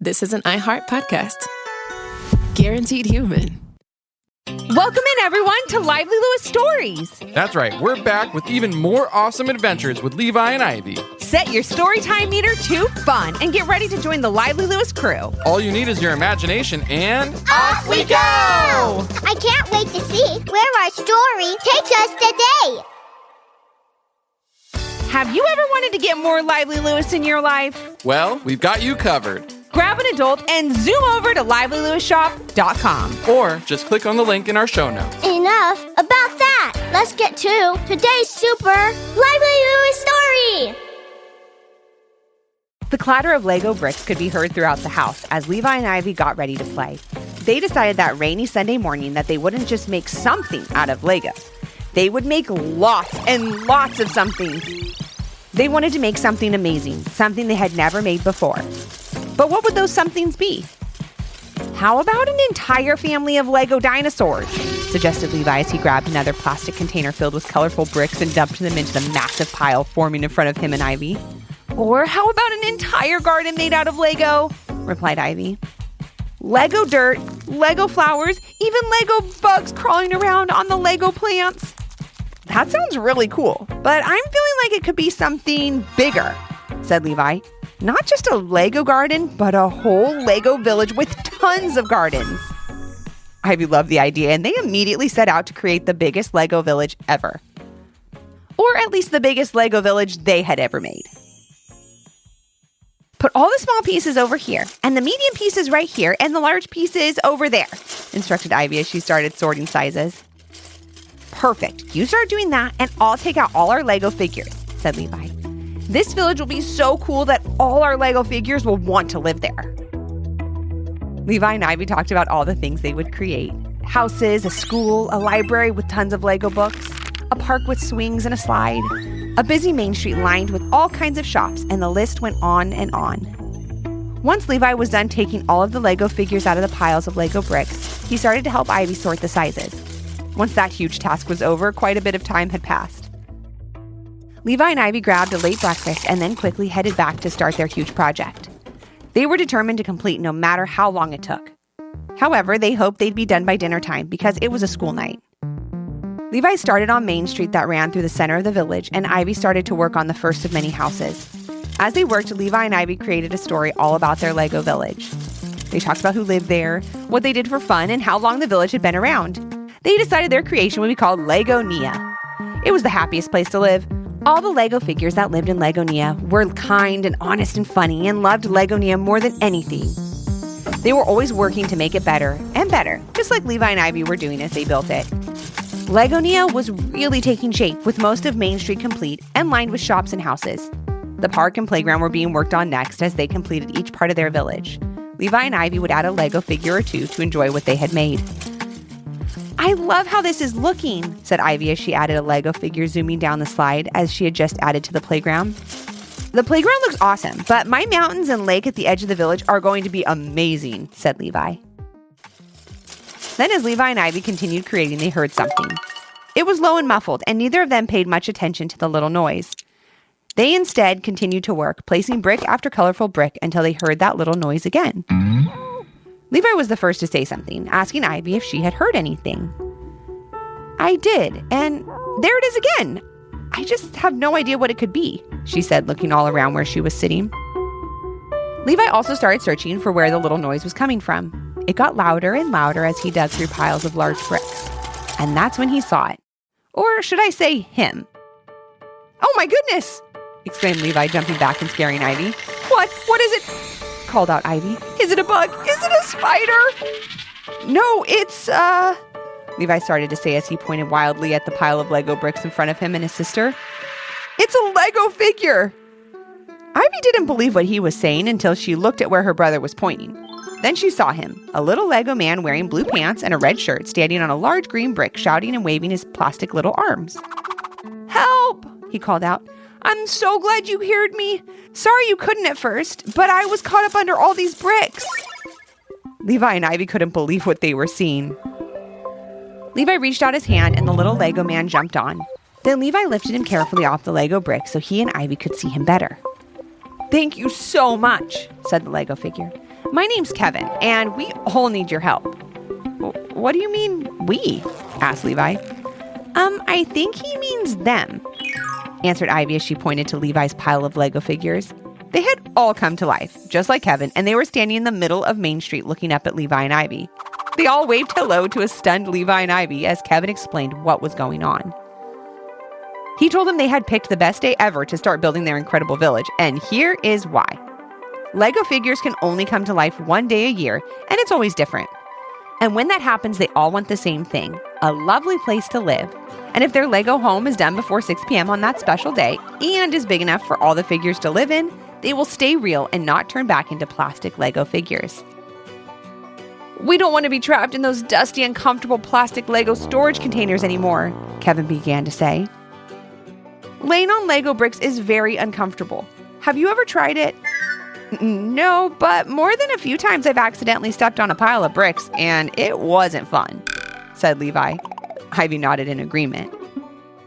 This is an iHeart podcast. Guaranteed human. Welcome in, everyone, to Lively Lewis Stories. That's right. We're back with even more awesome adventures with Levi and Ivy. Set your storytime meter to fun and get ready to join the Lively Lewis crew. All you need is your imagination and... Off we go! I can't wait to see where our story takes us today. Have you ever wanted to get more Lively Lewis in your life? Well, we've got you covered. Grab an adult and zoom over to livelylewisshop.com. Or just click on the link in our show notes. Enough about that. Let's get to today's super Lively Lewis story. The clatter of Lego bricks could be heard throughout the house as Levi and Ivy got ready to play. They decided that rainy Sunday morning that they wouldn't just make something out of Lego. They would make lots and lots of something. They wanted to make something amazing, something they had never made before. But what would those somethings be? How about an entire family of Lego dinosaurs? Suggested Levi as he grabbed another plastic container filled with colorful bricks and dumped them into the massive pile forming in front of him and Ivy. Or how about an entire garden made out of Lego? Replied Ivy. Lego dirt, Lego flowers, even Lego bugs crawling around on the Lego plants. That sounds really cool, but I'm feeling like it could be something bigger, said Levi. Not just a Lego garden, but a whole Lego village with tons of gardens. Ivy loved the idea, and they immediately set out to create the biggest Lego village ever. Or at least the biggest Lego village they had ever made. Put all the small pieces over here, and the medium pieces right here, and the large pieces over there, instructed Ivy as she started sorting sizes. Perfect. You start doing that, and I'll take out all our Lego figures, said Levi. This village will be so cool that all our Lego figures will want to live there. Levi and Ivy talked about all the things they would create. Houses, a school, a library with tons of Lego books, a park with swings and a slide, a busy main street lined with all kinds of shops, and the list went on and on. Once Levi was done taking all of the Lego figures out of the piles of Lego bricks, he started to help Ivy sort the sizes. Once that huge task was over, quite a bit of time had passed. Levi and Ivy grabbed a late breakfast and then quickly headed back to start their huge project. They were determined to complete no matter how long it took. However, they hoped they'd be done by dinner time because it was a school night. Levi started on Main Street that ran through the center of the village, and Ivy started to work on the first of many houses. As they worked, Levi and Ivy created a story all about their Lego village. They talked about who lived there, what they did for fun, and how long the village had been around. They decided their creation would be called Legonia. It was the happiest place to live. All the Lego figures that lived in Legonia were kind and honest and funny and loved Legonia more than anything. They were always working to make it better and better, just like Levi and Ivy were doing as they built it. Legonia was really taking shape, with most of Main Street complete and lined with shops and houses. The park and playground were being worked on next as they completed each part of their village. Levi and Ivy would add a Lego figure or two to enjoy what they had made. I love how this is looking, said Ivy as she added a Lego figure zooming down the slide as she had just added to the playground. The playground looks awesome, but my mountains and lake at the edge of the village are going to be amazing, said Levi. Then as Levi and Ivy continued creating, they heard something. It was low and muffled, and neither of them paid much attention to the little noise. They instead continued to work, placing brick after colorful brick until they heard that little noise again. Levi was the first to say something, asking Ivy if she had heard anything. I did, and there it is again. I just have no idea what it could be, she said, looking all around where she was sitting. Levi also started searching for where the little noise was coming from. It got louder and louder as he dug through piles of large bricks. And that's when he saw it. Or should I say him? Oh my goodness! Exclaimed Levi, jumping back and scaring Ivy. What is it? Called out Ivy. Is it a bug? Is it a spider? No, it's, Levi started to say as he pointed wildly at the pile of Lego bricks in front of him and his sister. It's a Lego figure! Ivy didn't believe what he was saying until she looked at where her brother was pointing. Then she saw him, a little Lego man wearing blue pants and a red shirt, standing on a large green brick, shouting and waving his plastic little arms. Help! He called out. I'm so glad you heard me. Sorry you couldn't at first, but I was caught up under all these bricks. Levi and Ivy couldn't believe what they were seeing. Levi reached out his hand and the little Lego man jumped on. Then Levi lifted him carefully off the Lego brick so he and Ivy could see him better. Thank you so much, said the Lego figure. My name's Kevin, and we all need your help. What do you mean, we? Asked Levi. I think he means them, answered Ivy as she pointed to Levi's pile of Lego figures. They had all come to life, just like Kevin, and they were standing in the middle of Main Street looking up at Levi and Ivy. They all waved hello to a stunned Levi and Ivy as Kevin explained what was going on. He told them they had picked the best day ever to start building their incredible village, and here is why. Lego figures can only come to life one day a year, and it's always different. And when that happens, they all want the same thing, a lovely place to live. And if their Lego home is done before 6 p.m. on that special day and is big enough for all the figures to live in, they will stay real and not turn back into plastic Lego figures. We don't want to be trapped in those dusty, uncomfortable plastic Lego storage containers anymore, Kevin began to say. Laying on Lego bricks is very uncomfortable. Have you ever tried it? No, but more than a few times I've accidentally stepped on a pile of bricks, and it wasn't fun, said Levi. Ivy nodded in agreement.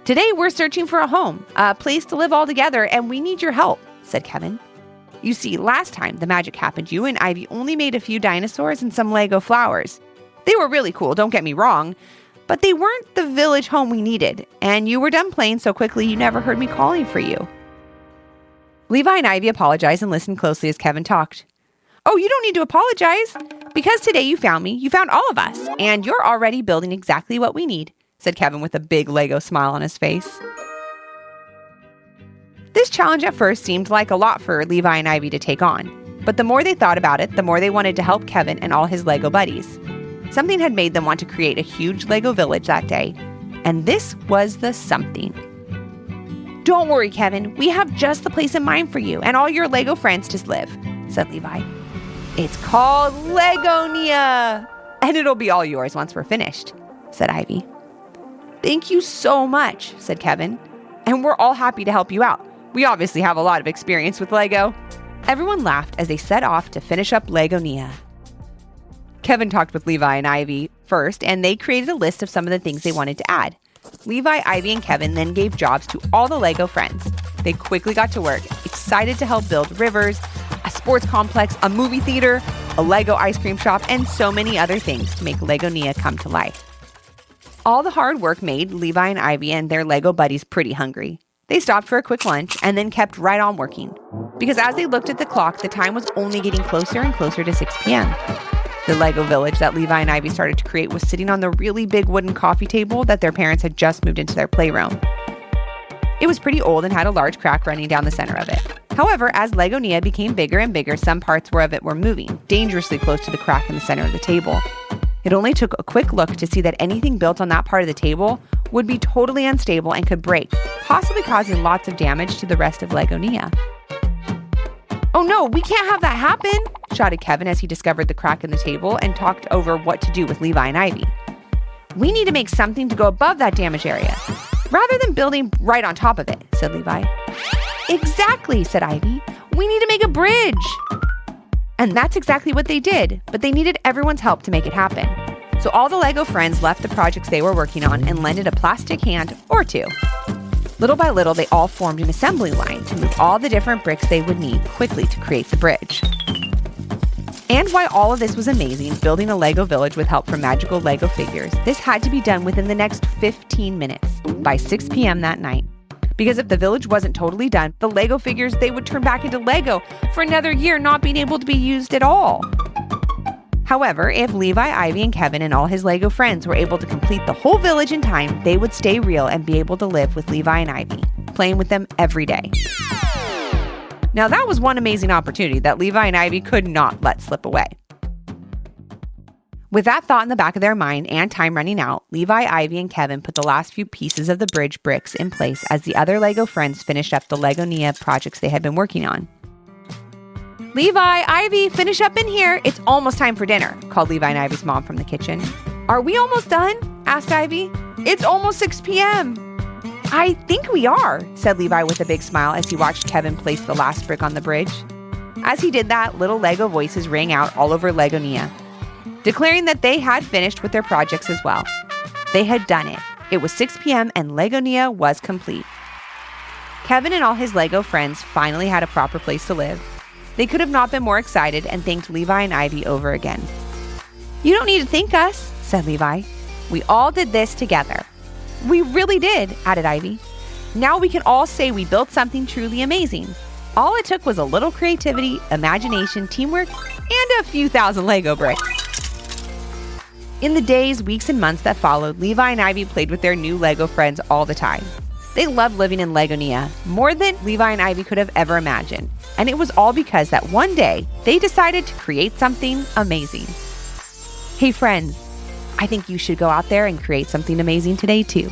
Today we're searching for a home, a place to live all together, and we need your help, said Kevin. You see, last time the magic happened, you and Ivy only made a few dinosaurs and some Lego flowers. They were really cool, don't get me wrong, but they weren't the village home we needed, and you were done playing so quickly you never heard me calling for you. Levi and Ivy apologized and listened closely as Kevin talked. Oh, you don't need to apologize. Because today you found me, you found all of us, and you're already building exactly what we need, said Kevin with a big Lego smile on his face. This challenge at first seemed like a lot for Levi and Ivy to take on, but the more they thought about it, the more they wanted to help Kevin and all his Lego buddies. Something had made them want to create a huge Lego village that day, and this was the something. Don't worry, Kevin, we have just the place in mind for you and all your Lego friends to live, said Levi. It's called Legonia, and it'll be all yours once we're finished, said Ivy. Thank you so much, said Kevin, and we're all happy to help you out. We obviously have a lot of experience with Lego. Everyone laughed as they set off to finish up Legonia. Kevin talked with Levi and Ivy first, and they created a list of some of the things they wanted to add. Levi, Ivy, and Kevin then gave jobs to all the Lego friends. They quickly got to work, excited to help build rivers, a sports complex, a movie theater, a Lego ice cream shop, and so many other things to make Legonia come to life. All the hard work made Levi and Ivy and their Lego buddies pretty hungry. They stopped for a quick lunch and then kept right on working. Because as they looked at the clock, the time was only getting closer and closer to 6 p.m. The Lego village that Levi and Ivy started to create was sitting on the really big wooden coffee table that their parents had just moved into their playroom. It was pretty old and had a large crack running down the center of it. However, as Legonia became bigger and bigger, some parts of it were moving, dangerously close to the crack in the center of the table. It only took a quick look to see that anything built on that part of the table would be totally unstable and could break, possibly causing lots of damage to the rest of Legonia. Oh no, we can't have that happen, shouted Kevin as he discovered the crack in the table and talked over what to do with Levi and Ivy. We need to make something to go above that damaged area, rather than building right on top of it, said Levi. Exactly, said Ivy. We need to make a bridge. And that's exactly what they did, but they needed everyone's help to make it happen. So all the Lego friends left the projects they were working on and lended a plastic hand or two. Little by little, they all formed an assembly line to move all the different bricks they would need quickly to create the bridge. And while all of this was amazing, building a Lego village with help from magical Lego figures, this had to be done within the next 15 minutes, by 6 p.m. that night. Because if the village wasn't totally done, the Lego figures, they would turn back into Lego for another year, not being able to be used at all. However, if Levi, Ivy, and Kevin and all his Lego friends were able to complete the whole village in time, they would stay real and be able to live with Levi and Ivy, playing with them every day. Now that was one amazing opportunity that Levi and Ivy could not let slip away. With that thought in the back of their mind and time running out, Levi, Ivy, and Kevin put the last few pieces of the bridge bricks in place as the other Lego friends finished up the Legonia projects they had been working on. Levi, Ivy, finish up in here. It's almost time for dinner, called Levi and Ivy's mom from the kitchen. Are we almost done? Asked Ivy. It's almost 6 p.m. I think we are, said Levi with a big smile as he watched Kevin place the last brick on the bridge. As he did that, little Lego voices rang out all over Legonia, declaring that they had finished with their projects as well. They had done it. It was 6 p.m. and Legonia was complete. Kevin and all his Lego friends finally had a proper place to live. They could have not been more excited and thanked Levi and Ivy over again. "You don't need to thank us," said Levi. "We all did this together." "We really did," added Ivy. "Now we can all say we built something truly amazing. All it took was a little creativity, imagination, teamwork, and a few thousand Lego bricks." In the days, weeks, and months that followed, Levi and Ivy played with their new Lego friends all the time. They loved living in Legonia more than Levi and Ivy could have ever imagined. And it was all because that one day, they decided to create something amazing. Hey friends, I think you should go out there and create something amazing today too.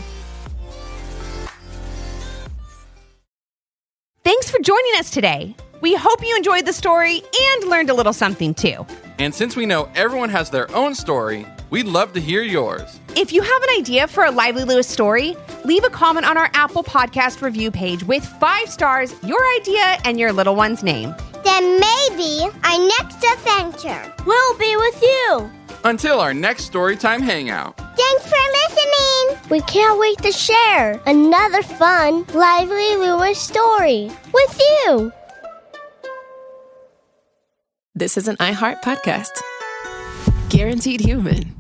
Thanks for joining us today. We hope you enjoyed the story and learned a little something too. And since we know everyone has their own story, we'd love to hear yours. If you have an idea for a Lively Lewis story, leave a comment on our Apple Podcast review page with 5 stars, your idea, and your little one's name. Then maybe our next adventure will be with you. Until our next Storytime Hangout. Thanks for listening. We can't wait to share another fun Lively Lewis story with you. This is an iHeart podcast. Guaranteed human.